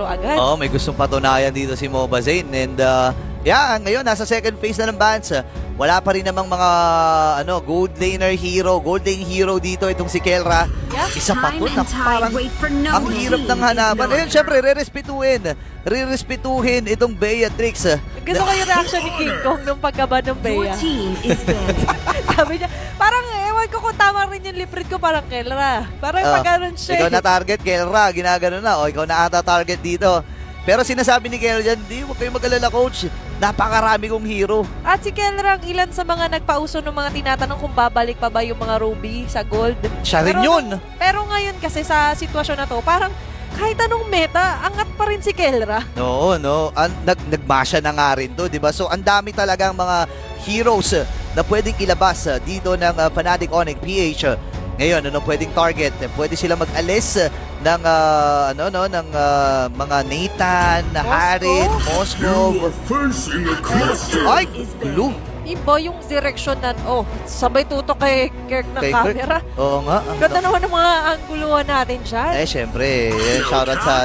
agad. Oo, may gustong patunayan dito si Mobazane. And yeah, ngayon nasa second phase na ng bans. Wala pa rin namang mga gold laner hero, gold lane hero dito itong si Kelra. Yeah. Isa pa to na parang ang hirap ng hanapan. Ayun, syempre, re-respetuhin itong Beatrix. Gusto ko yung reaction ni King Kong nung pagkaban ng Bea. Sabi niya, parang ewan ko kung tama rin yung lip read ko, parang Kelra. Parang pag-anon siya. Ikaw na target, Kelra. Ginagano na. O, ikaw na ata target dito. Pero sinasabi ni Kelra dyan, di, huwag kayong mag-alala, coach. Napakarami kong hero. At si Kelra ang ilan sa mga nagpauso ng mga tinatanong kung babalik pa ba yung mga ruby sa gold. Siya rin yun. Pero ngayon kasi sa sitwasyon na to, parang kahit anong meta, angat pa rin si Kelra. No. Nagmasya na nga rin to, di ba? So, ang dami talagang mga heroes na pwedeng ilabas dito ng Fnatic Onyx PH. Ngayon, pwedeng target? Pwede sila mag-alis ng mga Nathan, Harit, Moscow. Ay, blue. Iba yung direction na, sabay tutok kay Kirk ng camera. Oo nga. Ganda naman ng mga angguluhan natin dyan. Syempre.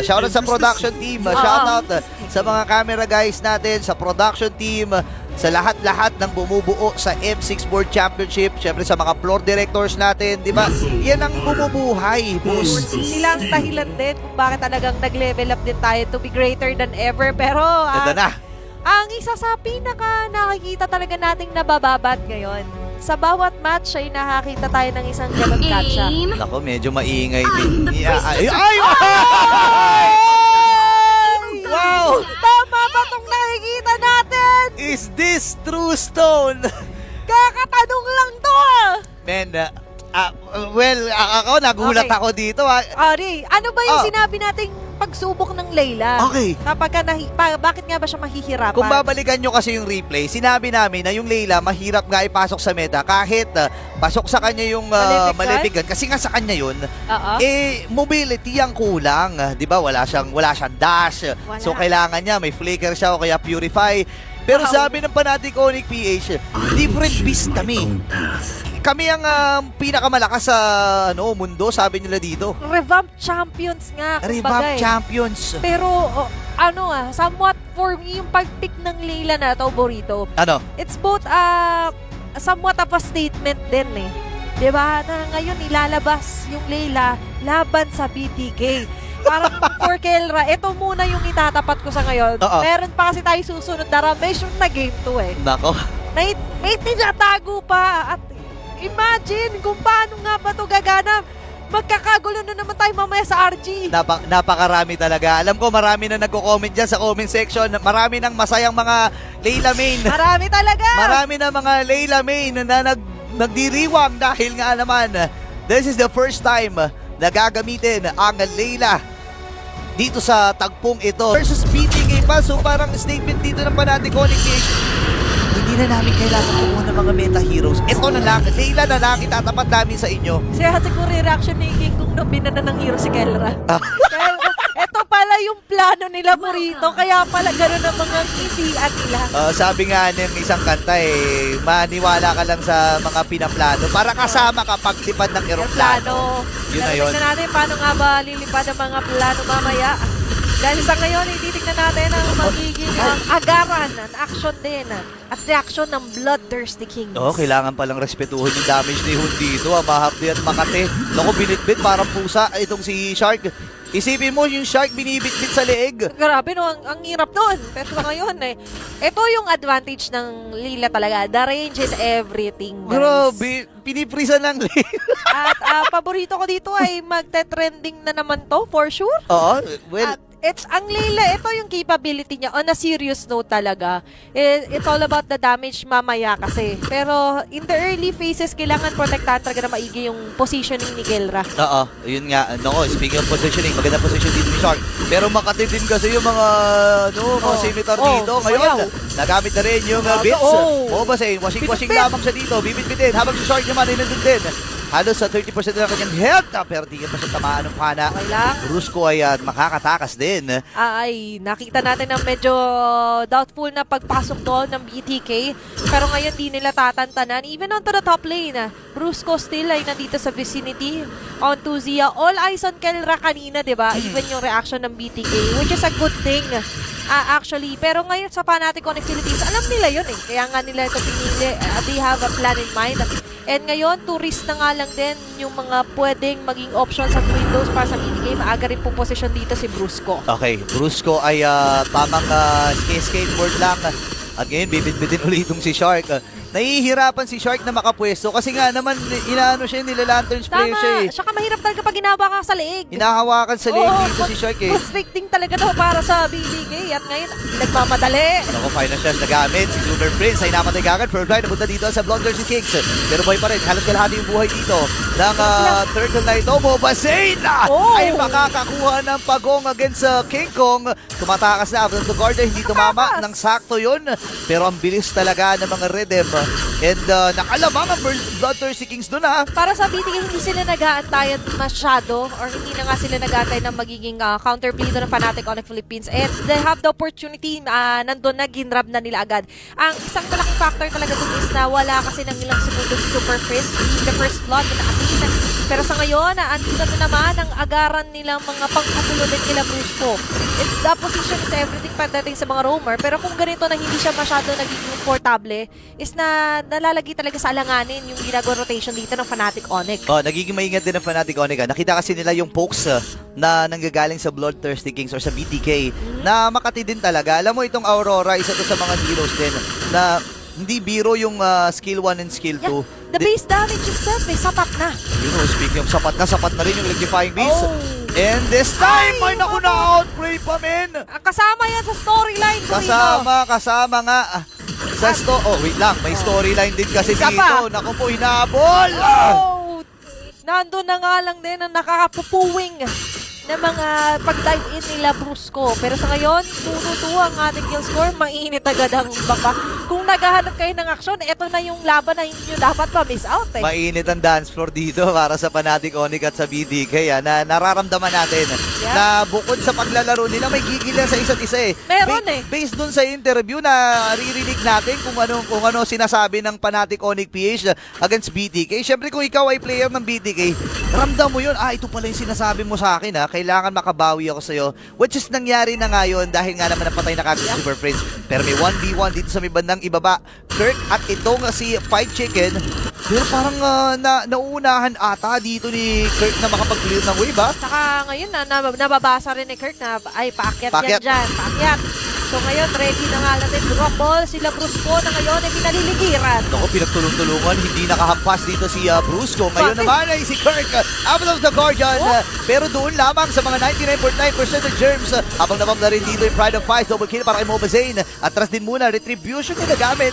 Shoutout sa production team. Shoutout sa mga camera guys natin, sa production team, sa lahat-lahat ng bumubuo sa M6 World Championship, syempre sa mga floor directors natin, di ba? Yan ang bumubuhay, boss. Sila ang dahilan din kung bakit talagang nag-level up din tayo to be greater than ever. Pero, ang isa sa pinaka nakikita talaga nating nabababat ngayon, sa bawat match ay nakakita tayo ng isang ganun catch-up. Ako, medyo maingay din. Wow! Tama ba itong nakikita natin? Is this true stone? Kakatanong lang to! Men, ako nagulat ako dito. Ari, ano ba yung sinabi nating pagsubok ng Layla? Okay. Bakit nga ba siya mahihirapan? Kung babalikan nyo kasi yung replay, sinabi namin na yung Layla mahirap nga ipasok sa meta kahit pasok sa kanya yung Malefican. Kasi nga sa kanya yun, mobility ang kulang. Di ba? Wala siyang dash. Wala. So kailangan niya, may flicker siya o kaya purify. Pero sabi ng Fnatic Onyx PH, different beast kami. Kami ang pinakamalakas sa mundo, sabi nila dito. Revamp champions nga. Revamp champions. Pero, somewhat for me, yung pag-pick ng Layla na to, Burrito. Ano? It's both somewhat of a statement din eh. Diba? Na ngayon ilalabas yung Layla laban sa BTK. Parang for Kelra, ito muna yung itatapat ko sa ngayon. Meron pa kasi tayo susunod na Ramation na game to eh. Nako. May tinatago pa. At imagine kung paano nga ba ito gaganap. Magkakagulo na naman tayo mamaya sa RG. Napakarami talaga. Alam ko marami na nagko-comment dyan sa comment section. Marami nang masayang mga Layla main. Marami talaga. Marami na mga Layla main na nagdiriwang dahil nga naman this is the first time na gagamitin ang Layla dito sa tagpong ito versus BTK pa. So parang statement dito ng Fnatic Onyx PH. Hindi na namin kailangan kumuha ng mga meta heroes. Ito na lang, Layla na lang itatapat namin sa inyo. Siguro reaction ni King kung binana ng hero si Kelra. Ito pala yung plano nila Burrito, kaya pala gano'n ang mga kitian nila. Sabi nga ng isang kanta maniwala ka lang sa mga pinaplano para kasama ka paglipad ng eroplano. Yun na yun. Tignan natin paano nga ba lilipad ang mga plano mamaya. Dahil sa ngayon, ititignan natin ang magiging agaran, ang action din, at reaction ng Bloodthirsty Kings. Kailangan palang respetuhin yung damage ni Hun dito. Mahapdi at makate. Naku, binitbit parang pusa itong si Shark. Isipin mo yung Shark binibitbit sa leeg. Grabe ang hirap nun. Pero ngayon ito yung advantage ng Layla talaga. The range is everything, guys. Grabe, piniprisan ng Layla. At paborito ko dito ay magte-trending na naman to, for sure. Oo, well, ang Layla, ito yung capability niya on a serious note talaga. It's all about the damage mamaya kasi. Pero in the early phases, kailangan protektahan talaga na maigi yung positioning ni Kelra. Yun nga. Speaking of positioning, maganda position dito ni Shark. Pero makatid din kasi yung mga scimitar dito. Ngayon, nagamit na rin yung bits. Mobazane, washing lamang siya dito. Bibit-bitin. Habang si Shark naman ay nandun din. halos sa 30% na kanyang health. Pero di pa siya tamaan ng pana. Okay lang. Brusco ay makakatakas din. Ay, nakita natin na medyo doubtful na pagpasok doon ng BTK. Pero ngayon di nila tatantanan. Even onto the top lane, Brusco still ay nandito sa vicinity. Onto Zia. All eyes on Kelra kanina, diba? Even yung reaction ng BTK, which is a good thing. Actually, pero ngayon sa Fnatic Connect Philippines, alam nila yun eh. Kaya nga nila ito pinili. They have a plan in mind. And ngayon, tourist na nga lang din yung mga pwedeng maging options at windows para sa BTK. Maaga rin po position dito si Brusco. Okay, Brusco ay tamang skateboard lang. At ngayon, bibit-bitin ulit itong si Shark. Nahihirapan si Shark na makapwesto kasi nga naman inaano siya, nila-lanterns player siya eh. Saka mahirap talaga pag hinahawakan sa leeg. Hinahawakan sa leeg dito si Shark eh. Restricting talaga daw para sa BTK at ngayon nagmamadali. Ako, final chance nagamit. Si Super Prince ay napatay kagad. First line, napunta dito sa Bloodthirsty Kings. Pero boy pa rin, halos kalahati yung buhay dito ng Turtle na ito. Mobasain ay makakakuha ng pagong against King Kong. Tumatakas na after the guarder, hindi tumama ng sakto yun. Pero ang bilis talaga ng mga Redem. And nakalamang ang Bloodthirsty Kings doon ha. Para sa BTK, hindi sila nag-aantayan masyado or hindi na nga sila nag-aantay ng magiging counterplay doon ng Fnatic Connect Philippines. And they have the opportunity, nandun na, ginrab na nila agad. Ang isang malaking factor talaga doon is na wala kasi ng ilang segundo si Super Prince in the first blood na nakatin. Pero sa ngayon, andito na naman ang agaran nilang mga pangkagulo din nila Brusco. It's the position is everything pagdating sa mga roamer. Pero kung ganito na hindi siya masyado naging comfortable, is na nalalagay talaga sa alanganin yung ginagawa rotation dito ng Fnatic Onyx. Nagiging maingat din ng Fnatic Onyx. Nakita kasi nila yung pokes na nanggagaling sa Bloodthirsty Kings or sa BTK na makati din talaga. Alam mo itong Aurora, isa to sa mga heroes din na hindi biro yung skill 1 and skill 2. Yeah. The base damage itself, sapat na. You know, speaking of sapat na rin yung electrifying beast. And this time, ay naku na outplay pa men. Kasama yan sa storyline. Kasama nga. Wait lang, may storyline din kasi dito. Naku po, hinabol. Nandun na nga lang din ang nakakapupuwing na mga pag-dive in nila Brusco. Pero sa ngayon, 2-2 ang ating kill score. Mainit agad ang baka. Kung naghahanap kayo ng aksyon, ito na yung laban na hindi nyo dapat ma-miss out eh. Mainit ang dance floor dito para sa Fnatic Onyx at sa BTK. Na nararamdaman natin na bukod sa paglalaro nila, may gigil sa isa't isa eh. Meron Based dun sa interview na ririnig natin kung ano sinasabi ng Fnatic Onyx PH against BTK. Siyempre kung ikaw ay player ng BTK, ramdam mo yun, ito pala yung sinasabi mo sa akin kailangan makabawi ako sa'yo. Which is nangyari na ngayon dahil nga naman napatay na kagad si Super Prince. Pero may 1v1 dito sa may bandang ibaba. Kirk at itong si Fight Chicken. Pero parang nauunahan ata dito ni Kirk na makapag-clear ng wave Saka ngayon nababasa rin ni Kirk na paakyat yan dyan. Paakyat. So ngayon, ready na nga natin rumble sila Brusco na ngayon ay pinaliligiran. Naku, pinagtulong-tulungan, hindi nakahampas dito si Brusco. Ngayon naman ay si Kirk out of the Guardian. Pero doon lamang sa mga 99.9% ng germs. Habang nabam na rin dito yung Pride of Fives, double kill para kay Mobasain. Atras din muna, retribution na nagamit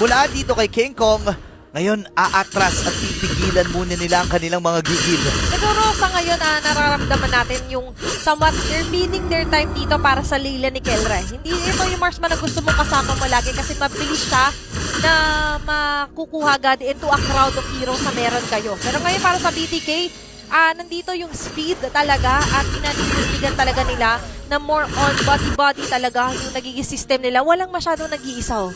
mula dito kay King Kong. Ngayon, aatras at pipigilan muna nila ang kanilang mga gigil. Siguro sa ngayon, nararamdaman natin yung somewhat they're feeding their time dito para sa Layla ni Kelra. Hindi ito yung marksman na gusto mong kasama mo lagi kasi mabilis siya na makukuha agad into a crowd of heroes na meron kayo. Pero ngayon para sa BTK, nandito yung speed talaga at pinaninigan talaga nila na more on body-body talaga yung nagiging system nila. Walang masyadong nag-iisaw.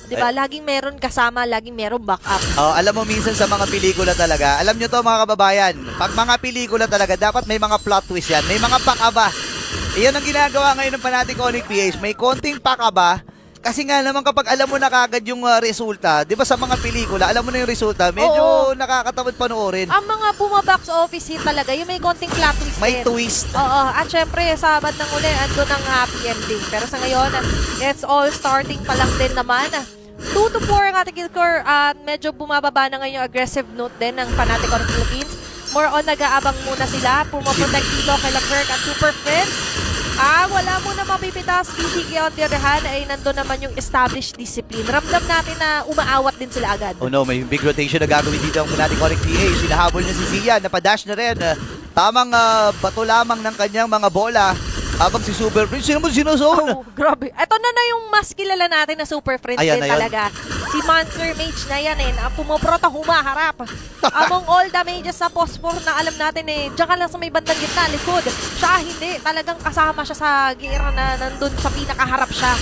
Diba? Laging meron kasama, laging meron backup. Alam mo minsan sa mga pelikula talaga, alam nyo to mga kababayan, pag mga pelikula talaga, dapat may mga plot twist yan. May mga pakaba. Iyan ang ginagawa ngayon ng Fnatic Onyx PH. May konting pakaba. Kasi nga naman kapag alam mo na kagad yung resulta, di ba sa mga pelikula, alam mo na yung resulta, medyo nakakatamad panoorin. Ang mga box office hit talaga, yung may konting plot twist may twist. At syempre, sa bandang uli, andun ang happy ending. Pero sa ngayon, it's all starting pa lang din naman. 2-4 ang ating kill score at medyo bumababa na ngayon yung aggressive note din ng Fnatic Connect Philippines. More on nag-aabang muna sila, pumaprotect dito kay Leclerc at Super Prince. Wala mo na mapipitas. BTK on the other hand ay nandun naman yung established discipline. Ramdam natin na umaawat din sila agad. Oh no, may big rotation na gagawin dito ang Fnatic Onyx PH. Sinahabol niya si Zia, napadash na rin. Tamang bato lamang ng kanyang mga bola. Habang si Super Prince, sino mo sinozone? Grabe. Ito na yung mas kilala natin na Super Prince din talaga. Si Monster Mage na yan na pumoprota, humaharap. Among all the mages sa Phosphor na alam natin diyan ka lang sa may bandang gitna, likod. Siya hindi, talagang kasama siya sa gera na nandun sa pinakaharap siya.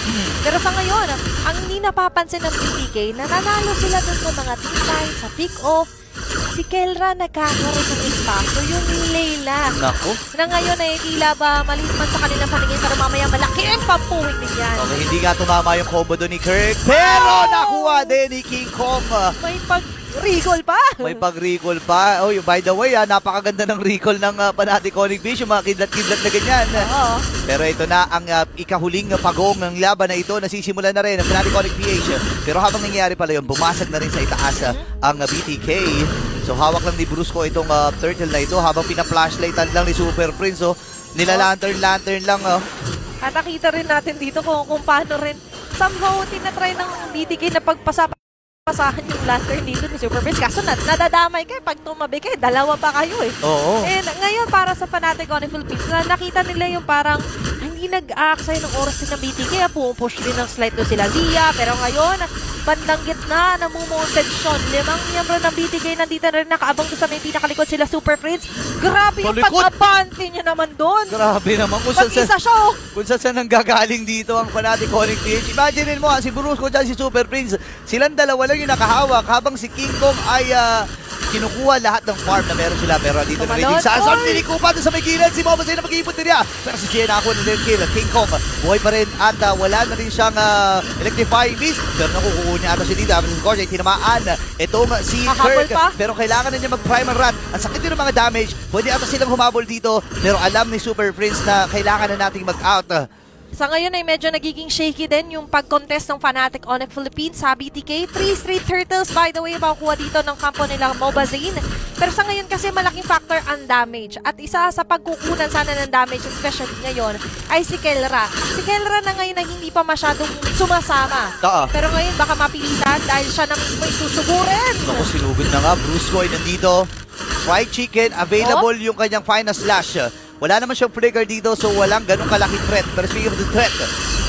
Pero sa ngayon, ang hindi napapansin ng BTK, nananalo sila dun sa mga team fight, sa pick-off. Si Kelra nagkakaroon ng espasyo, yung Layla. Naku. Na ngayon tila ba maliit man sa kanilang paningin, pero mamaya malaki ang pampuwing din yan. Okay, hindi nga tumama yung combo doon ni Kirk, pero nakuha din ni King Kong. May pag-recall pa. May pag-recall pa. Oh, by the way, napakaganda ng recall ng Fnatic Onyx Beast, yung mga kidlat-kidlat na ganyan. Oo. Pero ito na ang ikahuling pagong ng laban na ito. Nasisimulan na rin ang Fnatic Onyx PH. Pero habang nangyayari pala yun, bumasag na rin sa itaas ang BTK. So hawak lang ni Brusco itong turtle na ito habang pina-flashlightan lang ni Super Prince. Nila-lantern lang. At nakita rin natin dito kung paano rin somehow tinatry ng BTK na pasahan yung lantern dito ni Super Prince. Kaso nadadamay kayo pag tumabi kayo. Dalawa pa kayo Oo. And ngayon para sa Fnatic Onyx Philippines, nakita nila yung parang hindi nag-aaksay ng oras din ng BTK. Pumupush din ng slide doon sila Zia. Pero ngayon, bandang gitna, namumounted Sean. 5 miyembro ng BTK nandito na rin nakaabang doon sa may pinakalikod sila Super Prince. Grabe yung pag-abante niya naman doon. Grabe naman. Mag-isa siya Kung saan nanggagaling dito ang Fnatic Onyx PH. Imaginein mo, si Brusco dyan, si Super Prince. Silang dalawa lang yung nakahawak habang si King Kong ay kinukuha lahat ng farm na meron sila. Pero dito na rin yung Sazon. Pinikupa doon sa may gilid. Si Mobazay na mag-iipon din niya. Pero si Jay nakuha na din kill. King Kong buhay pa rin at wala na rin siyang electrifying beast. Pero nakukuha niya ata si Dida. Si Gorge ay tinamaan itong si Kirk. Pero kailangan na niya mag-primer run. Ang sakit din ng mga damage. Pwede ata silang humabol dito. Pero alam ni Super Prince na kailangan na nating mag-out. Sa ngayon ay medyo nagiging shaky din yung pag-contest ng Fnatic Onyx Philippines sa BTK. 3 straight turtles, by the way, makukuha dito ng kampo nilang Mobazane. Pero sa ngayon kasi malaking factor ang damage. At isa sa pagkukunan sana ng damage, especially ngayon, ay si Kelra. Si Kelra na ngayon ay hindi pa masyadong sumasama. Pero ngayon baka mapilitan dahil siya na mismo isusugurin. Naku, sinugod na nga. Brusco ay nandito. Fried chicken, available yung kanyang final slash. Wala naman siyang flicker dito, so walang ganun kalaking threat. Pero speaking of the threat,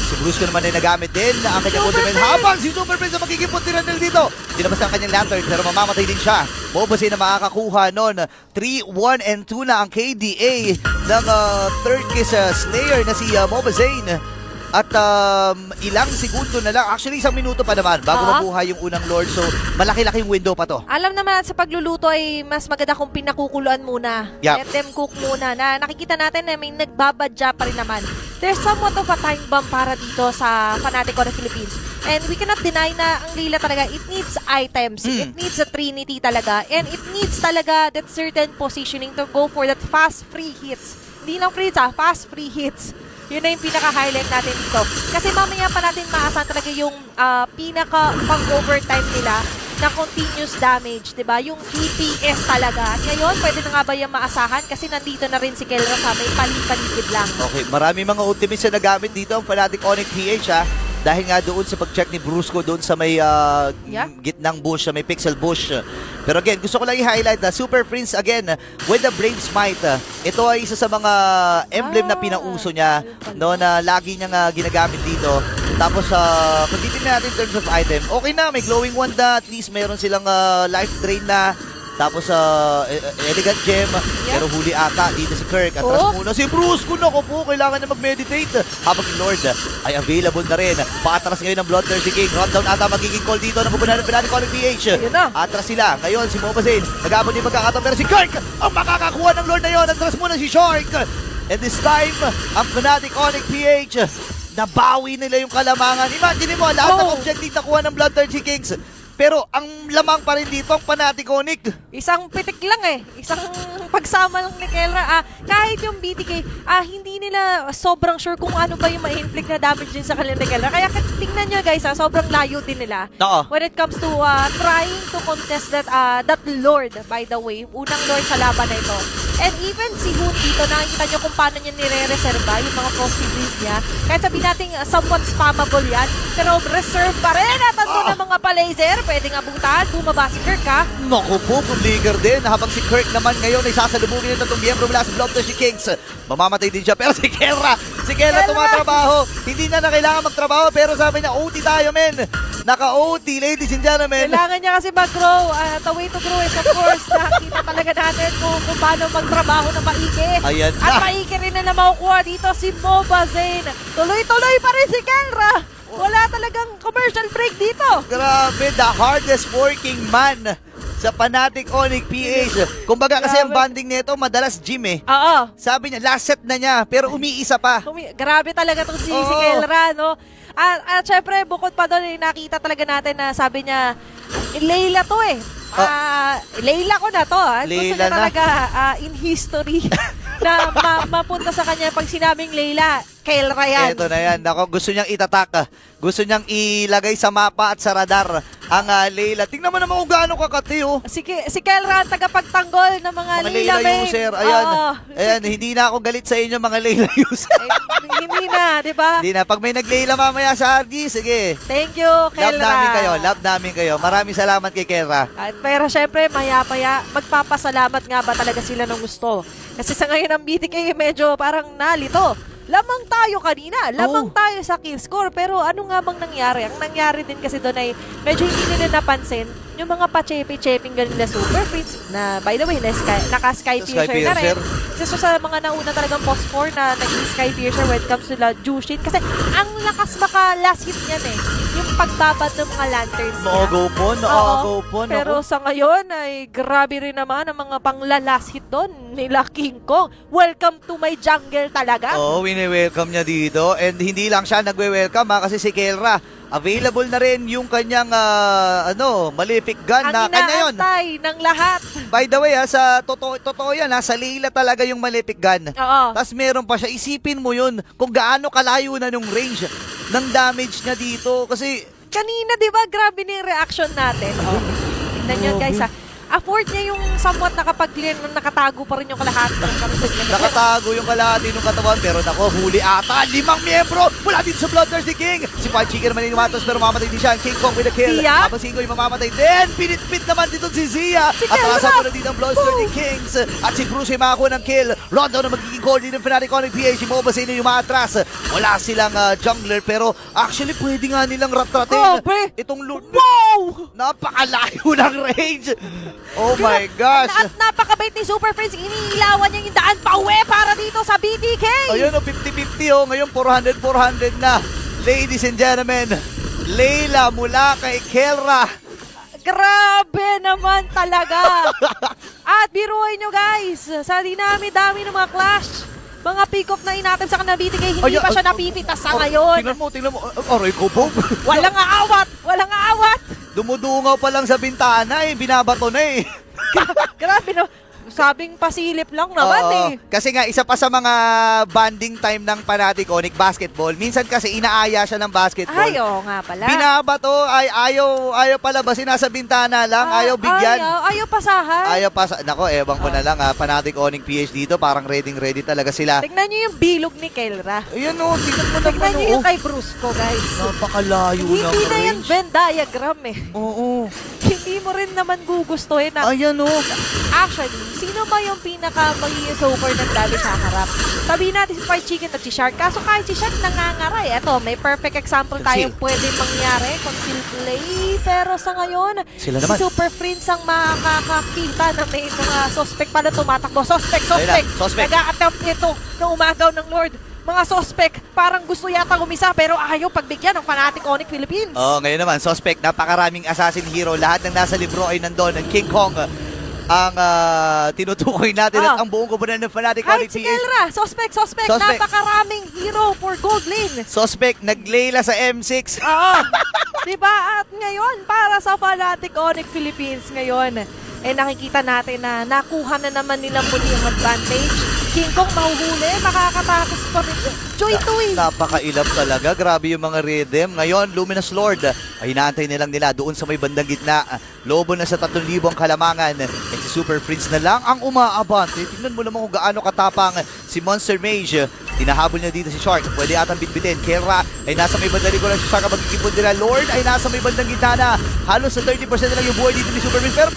si Brusco naman ay nagamit din ang kanyang ultimate habang si Super Prince ang magiging puntiran nila dito. Dinabas ang kanyang lantern pero mamamatay din siya. Mobazane na makakakuha nun. 3, 1, and 2 na ang KDA ng third kiss Slayer na si Mobazane. At ilang segundo na lang, actually 1 minuto pa naman bago mabuhay yung unang Lord. So malaki-laking window pa to. Alam naman sa pagluluto ay mas maganda kung pinakukuluan muna. Let them cook muna. Na nakikita natin na may nagbabadya pa rin naman. There's somewhat of a time bomb para dito sa Fnatic Onyx Philippines. And we cannot deny na ang Layla talaga, it needs items. It needs a trinity talaga. And it needs talaga that certain positioning to go for that fast free hits. Hindi lang free hits fast free hits. Yun na yung pinaka-highlight natin dito. Kasi mamaya pa natin maasahan talaga yung pinaka-pang-overtime nila na continuous damage, diba? Yung DPS talaga. At ngayon, pwede na nga ba yung maasahan? Kasi nandito na rin si Kelra sa may paligid lang. Okay, marami mga ultimates na nagamit dito ang Fnatic Onyx PH dahil nga doon sa pag-check ni Brusco doon sa may gitnang bush, sa may pixel bush. Pero again, gusto ko lang i-highlight na Super Prince again with the Brave Smite. Ito ay isa sa mga emblem na pinauso niya na lagi niyang ginagamit dito. Tapos kung titignan natin in terms of item, okay na, may glowing wanda, at least meron silang life drain na. Tapos elegant gem, pero huli ata dito si Kirk. Atras muna si Brusco. Naku po, kailangan na mag-meditate. Habang si Lord ay available na rin. Paatras ngayon ng Bloodthirsty King. Rundown ata magiging call dito ng pupunan ng Fnatic Onyx PH. Atras sila. Ngayon si Mobazane. Nag-abot yung magkakataon. Pero si Kirk ang makakakuha ng Lord na yun. Atras muna si Shark. And this time, ang Fnatic Onyx PH, nabawi nila yung kalamangan. Imagine mo, lahat ng objective nakuha ng Bloodthirsty Kings. Pero ang lamang pa rin dito ang Fnatic Onyx. Isang pitik lang Isang pagsama lang ni Kelra. Kahit yung BTK, hindi nila sobrang sure kung ano ba yung ma-inflict na damage din sa kanila ni Kelra. Kaya tingnan nyo guys, sobrang layo din nila. When it comes to trying to contest that Lord, by the way. Unang Lord sa laban na ito. And even si Hoon dito, nakikita nyo kung paano niya nire-reserva yung mga frosty breeze niya. Kahit sabihin natin somewhat spammable yan, pero reserve pa rin at ando na mga pa-laser. Pwede nga bungtaan, bumaba si Kirk Naku po, flicker din. Habang si Kirk naman ngayon ay sasalubungin ng tatlong miyembro mula sa Bloodthirsty Kings. Mamamatay din siya, pero si Kelra tumatrabaho. Hindi na kailangan magtrabaho, pero sabi niya, OT tayo men. Naka-OT, ladies and gentlemen. Kailangan niya kasi mag-grow. The way to grow is of course, nakita talaga natin kung paano magtrabaho na maigi. Ayan na. At maigi rin na makukuha dito si Mobazane. Tuloy-tuloy pa rin si Kelra. Wala talagang commercial break dito. Grabe, the hardest working man sa Fnatic Onyx PH. Kumbaga kasi ang banding nito, madalas gym eh. Oo. Sabi niya, last set na niya, pero umiisa pa. Grabe talaga itong si Kelra, no? At syempre, bukod pa doon, nakita talaga natin na sabi niya, Layla to eh. Layla ko na to. Gusto niya talaga in history na mapunta sa kanya pag sinabing Layla, Kelra yan. Ito na yan. Ako, gusto niyang itatak. Gusto niyang ilagay sa mapa at sa radar ang Layla. Tingnan mo naman kung gaano kakati, oh. Si Kelra ang tagapagtanggol ng mga Layla user. Ayan. Ayan, hindi na ako galit sa inyo mga Layla user. Hindi na, di ba? Hindi na. Pag may nag-Layla mamaya sa RG, sige. Thank you, Kelra. Love namin kayo. Maraming salamat kay Kelra. Pero syempre, maya-maya, magpapasalamat nga ba talaga sila ng gusto? Kasi sa ngayon ang BTK medyo parang nalito. Lamang tayo kanina, lamang tayo sa kill score, pero ano nga bang nangyari? Ang nangyari din kasi doon ay medyo hindi nila napansin yung mga pa-chepe-cheping galing na Super Friends na, by the way, naka-Sky Piercer na rin. Kasi sa mga nauna talagang post 4 na naging Sky Piercer when it comes to la Jushin. Kasi ang lakas maka-last hit niyan eh. Yung pagbabad ng mga lanterns niya. Nakagaw po. Pero sa ngayon ay grabe rin naman ang mga pang-last hit doon nila King Kong. Welcome to my jungle talaga. Oo, wini-welcome niya dito. And hindi lang siya nagwe-welcome kasi si Kelra, available na rin yung kanyang Malefic gun na kanya yun. Ang inaantay ng lahat. By the way, sa totoo yan, sa Layla talaga yung Malefic gun. Oo. Tapos meron pa siya, isipin mo yun kung gaano kalayo na yung range ng damage niya dito. Kasi kanina, di ba, grabe na yung reaction natin. Tignan nyo guys afford niya yung somewhat nakapag-clear nung nakatago pa rin yung kalahati ng katawan niya. Nakatago yung kalahati ng katawan, pero nako, huli ata. 5 miyembro mula dito sa Bloodthirsty King. Si Five Chicken naman yung matos, pero mamatay din siya. King Kong with a kill. Habang Singo yung mamamatay din. Pinit-pit naman dito si Zia. At nasa mo na dito ang Bloodthirsty Kings. At si Bruce ay makakuha ng kill. Rondo na magiging call din ng Fnatic Onyx PH. Si Mobazane yung maatras. Wala silang jungler, pero actually pwede nga nilang ratratin. Itong loot. Wow! Napakalayo ng range. Oh my gosh! At napakabait ni Super Friends. Iniilawan niya yung daan pa uwi para dito sa BTK. Ayun 50-50 Ngayon 400 na. Ladies and gentlemen, Layla mula kay Kelra. Grabe naman talaga. At biruin nyo guys, sa dinami-dami ng mga clash, mga pick-off na inatip sa kanila BTK, hindi pa siya napipitas sa ngayon. Tingnan mo. Aray ko po. Walang aawat. Dumudungaw pa lang sa bintana binabato na Grabe no. Sabing pasilip lang naman Kasi nga, isa pa sa mga bonding time ng Fnatic Onyx basketball. Minsan kasi inaaya siya ng basketball. Ay, oo nga pala. Binabato, ayaw palabasin, nasa bintana lang, ayaw bigyan. Ayaw pasahan. Nako, ewan ko na lang Fnatic Onyx PH dito, parang ready talaga sila. Tignan nyo yung bilog ni Kelra. Ayan tignan mo naman. Tignan nyo yung kay Brusco, guys. Napakalayo ng range. Hindi na yung Venn diagram Oo. Hindi mo rin naman gugustuhin na. Ayan Actually, sino ba yung pinaka-magiging super ng dali sa harap? Sabihin natin si Five Chicken at si Shark. Kaso kahit si Shark nangangaray. Eto, may perfect example tayo pwede mangyari. Conceal play. Pero sa ngayon, si Super Friends ang makakakita na may mga suspect pala tumatakbo. Suspect! Nag-a-attempt nito na umagaw ng Lord. Mga suspect, parang gusto yata umisa pero ayaw pagbigyan ng Fnatic Onyx Philippines. Ngayon naman, suspect, napakaraming assassin hero. Lahat ng nasa libro ay nandun. Ang King Kong ang tinutukoy natin at ang buong kubunan ng Fnatic Onyx PH. Si Kelra, suspect. Napakaraming hero for gold lane. Suspect, nag-Layla sa M6. Diba? At ngayon, para sa Fnatic Onyx Philippines ngayon, nakikita natin na nakuha na naman nilang muli yung advantage. King Kong mahuhuli, makakatakas pa rin. Joy-toy! Napakailap talaga. Grabe yung mga rhythm. Ngayon, Luminous Lord, ay inaantay nilang nila doon sa may bandang gitna. Lobo na sa 3,000 ang kalamangan. At si Super Prince na lang ang umaabante. Tingnan mo naman kung gaano katapang si Monster Mage Hinahabol niya dito si Shark. Pwede atang bitbitin. Kelra ay nasa may bandang ko lang si Shark ang magkikipon nila. Lord ay nasa may bandang gitna. Halos sa 30% na lang yung buhay dito ni Super Prince. Pero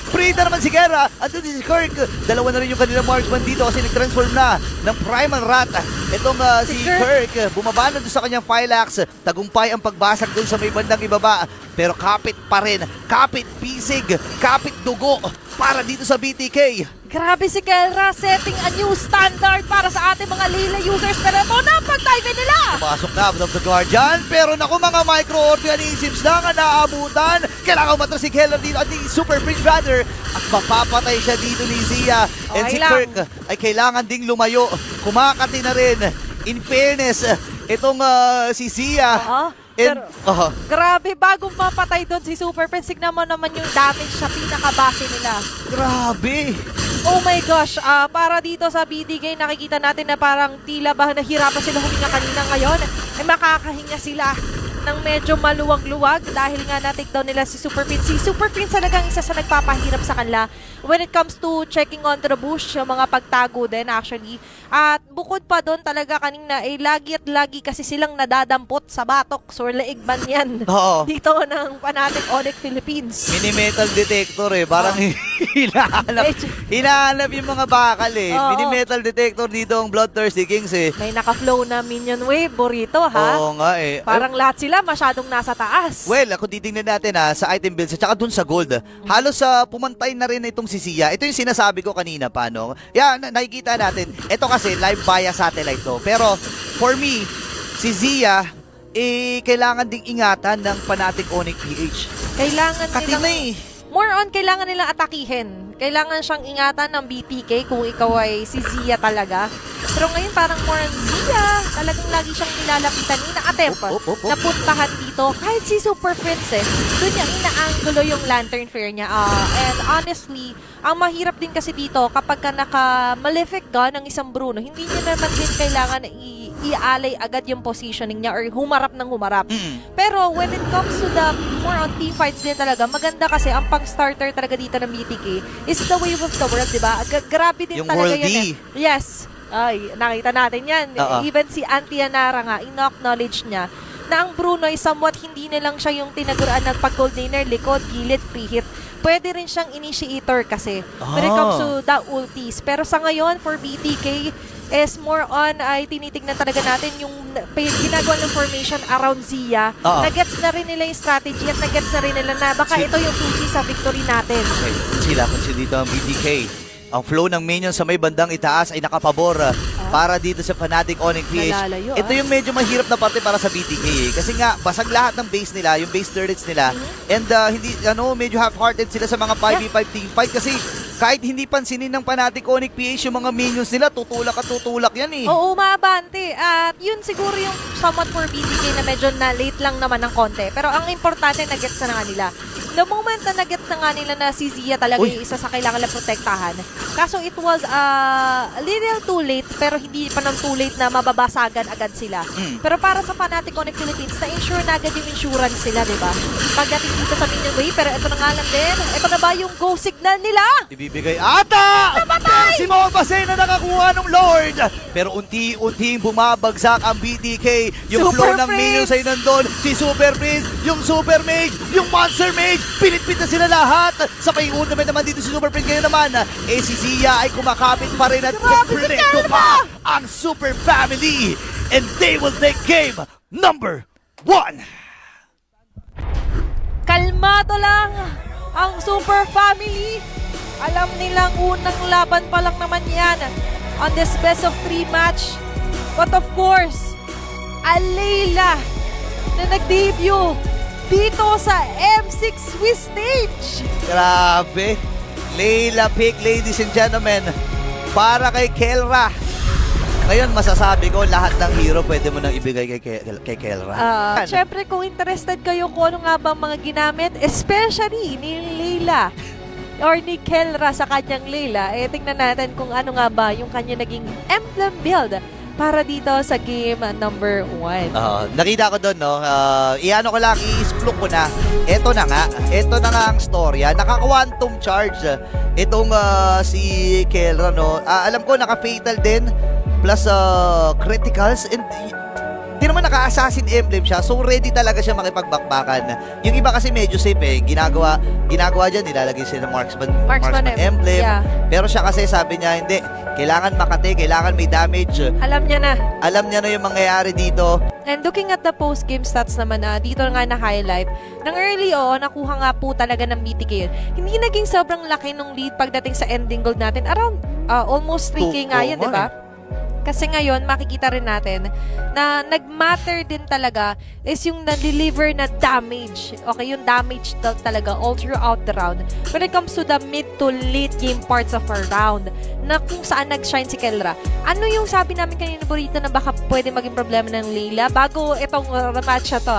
pre-hit na naman si Kelra. Andun si Kirk. Dalawa na rin yung kanilang marksman dito kasi nag-transform na ng Primal Rat. Itong si Kirk, bumaba na doon sa kanyang Phylax. Tagumpay ang pagbasag doon sa may bandang ibaba. Pero kapit pa rin. Kapit pisig. Kapit dugo para dito sa BTK. Grabe si Kelra, setting a new standard para sa ating mga Layla users. Pero ito na, pag-dive nila! Pumasok na, of the Guardian. Pero naku, mga micro-organisms na nga naabutan. Kailangan matras si Kelra dito at ni Super Prince Rather. At mapapatay siya dito ni Zia. And si Kirk ay kailangan ding lumayo. Kumakati na rin. In fairness, itong si Zia. Pero, grabe, bagong mapatay doon si Super Prince. Signan mo naman yung damage sa pinakabase nila. Grabe! Oh my gosh, para dito sa BDK, nakikita natin na parang tila ba nahirapan sila huminga kanina ngayon. Ay makakahinga sila ng medyo maluwag-luwag dahil nga na-take down nila si Super Prince. Si Super Prince talagang isa sa nagpapahirap sa kanila when it comes to checking onto the bush, yung mga pagtago din actually. At bukod pa doon talaga kanina, lagi at lagi kasi silang nadadampot sa batok. So, laig man yan. Dito ng Fnatic Onyx Philippines. Mini-metal detector parang hinahanap yung mga bakal Mini-metal detector dito ang Bloodthirsty Kings May naka-flow na minion wave, Burrito ha? Oo nga Parang lahat sila masyadong nasa taas. Well, kung titingnan natin sa item builds at saka dun sa gold, halos pumantay na rin itong si Zia. Ito yung sinasabi ko kanina pa, no? Nakikita natin. Ito kasi live via satellite to. Pero for me, si Zia, kailangan ding ingatan ng Fnatic Onyx PH. Kailangan nilang more on, kailangan nilang atakihin. Kailangan siyang ingatan ng BTK kung ikaw ay si Zia talaga. Pero ngayon parang more on Zia. Talagang lagi siyang nilalapitan. Ina-attempt napuntahan dito. Kahit si Super Prince doon niya ina-angulo yung Lantern Flare niya. And honestly, ang mahirap din kasi dito kapag ka naka-malefic ka ng isang Bruno, hindi niya naman din kailangan i-alay agad yung positioning niya or humarap ng humarap. Pero when it comes to the more on team fights din talaga, maganda kasi ang pang-starter talaga dito ng BTK is the wave of the world, diba? Grabe din yung talaga world yun Yes. Ay, nakita natin yan. Even si Antianara nga, in-acknowledge niya na ang Bruno ay somewhat hindi na lang siya yung tinaguran ng pag-gold laner, likod, gilid, free hit. Pwede rin siyang initiator kasi when it comes to the ultis. Pero sa ngayon, for BTK, is more on ay tinitignan talaga natin yung ginagawa ng formation around Zia. Nagets na rin nila yung strategy at nagets na rin nila na baka ito yung susi sa victory natin. Sila kasi dito ang BTK. Ang flow ng minions sa may bandang itaas ay nakapabor para dito sa Fnatic Onyx PH. Ito yung medyo mahirap na parte para sa BTK kasi nga basag lahat ng base nila, yung base turrets nila. And hindi medyo half-hearted sila sa mga 5v5 team fight kasi kahit hindi pansinin ng Fnatic Onyx PH yung mga minions nila, tutulak at tutulak yan Oo, maabante. At yun siguro yung somewhat for BTK na medyo na late lang naman ng konti. Pero ang importante, nag-gets na nga nila. The moment na nag-gets na nga nila na si Zia talaga yung isa sa kailangan na protektahan. Kaso it was a little too late, pero hindi pa nang too late na mababasagan agad sila. Pero para sa Fnatic Onyx Philippines, na-insure na agad yung insurance sila, diba? Pagdating dito sa minion wave, pero ito na nga lang din. Ito na ba yung go signal nila? Ibibigay ata! Napatay! Si Mobasay na nakakuha ng Lord! Pero unti-unting bumabagsak ang BTK. Yung flow ng minions ay nandun. Si Super Prince, yung Super Mage, yung Monster Mage, pinit-pit na sila lahat. Sa payun naman dito si Super Prince ngayon naman. Si Zia ay kumakapit pa rin at kumpleto pa ang Super Family. And they will take game number 1. Kalmado lang ang Super Family. Alam nilang unang laban pa lang naman yan on this best of 3 match. But of course, a Layla na nag-debut dito sa M6 Swiss Stage. Grabe. Layla pick, ladies and gentlemen, para kay Kelra. Ngayon, masasabi ko, lahat ng hero pwede mo nang ibigay kay Kelra. Siyempre, kung interested kayo kung ano nga bang mga ginamit, especially ni Layla or ni Kelra sa kanyang Layla, tingnan natin kung ano nga ba yung kanya naging emblem build para dito sa game number 1. Nakita ko doon, no? Iano ko lang, i-splook ko na. Ito na nga ang storya. Naka-quantum charge itong si Kelra, no? Alam ko, naka-fatal din. plus criticals, and di naman naka-assassin emblem siya, so ready talaga siya makipagbakbakan. Yung iba kasi medyo safe eh, ginagawa dyan, nilalagay sila ng marksman emblem, yeah. Pero siya kasi sabi niya, hindi, kailangan makate, kailangan may damage. Alam niya na yung mangyayari dito. And looking at the post-game stats naman, dito nga na-highlight, ng early nakuha nga po talaga ng BTK yun. Hindi naging sobrang laki nung lead pagdating sa ending gold natin. Around almost 3K nga yun, di ba? Kasi ngayon, makikita rin natin na nag-matter din talaga is yung na-deliver na damage. Okay, yung damage talaga all throughout the round. When it comes to the mid to late game parts of our round, na kung saan nag-shine si Kelra. Ano yung sabi namin kanina Burrito na baka pwede maging problema ng Layla bago itong rematch na to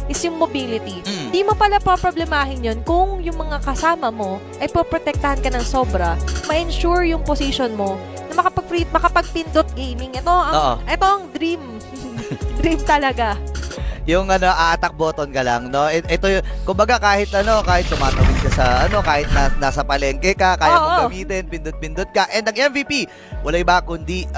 is yung mobility. Di mo pala problemahin yun kung yung mga kasama mo ay poprotektahan ka ng sobra, ma-ensure yung position mo na makapag-pindot gaming. Ito ang dream. Dream talaga. Yung attack button ka lang, no? Ito yung, kumbaga kahit tumatawid ka sa kahit nasa palengke ka, kaya mong gamitin, pindot-pindot ka. And ang MVP, wala iba kundi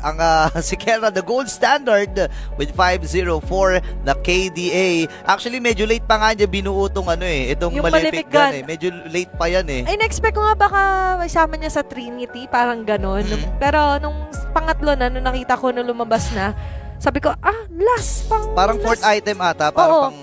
ang si Kelra, the gold standard with 504 na KDA. Actually, medyo late pa nga niya binuo itong itong Malefic gun eh. Medyo late pa yan eh. Ay, na-expect ko nga baka isama niya sa Trinity, parang ganun. Pero nung pangatlo na, nung nakita ko na lumabas na, sabi ko, last pang... Parang fourth item ata, parang pang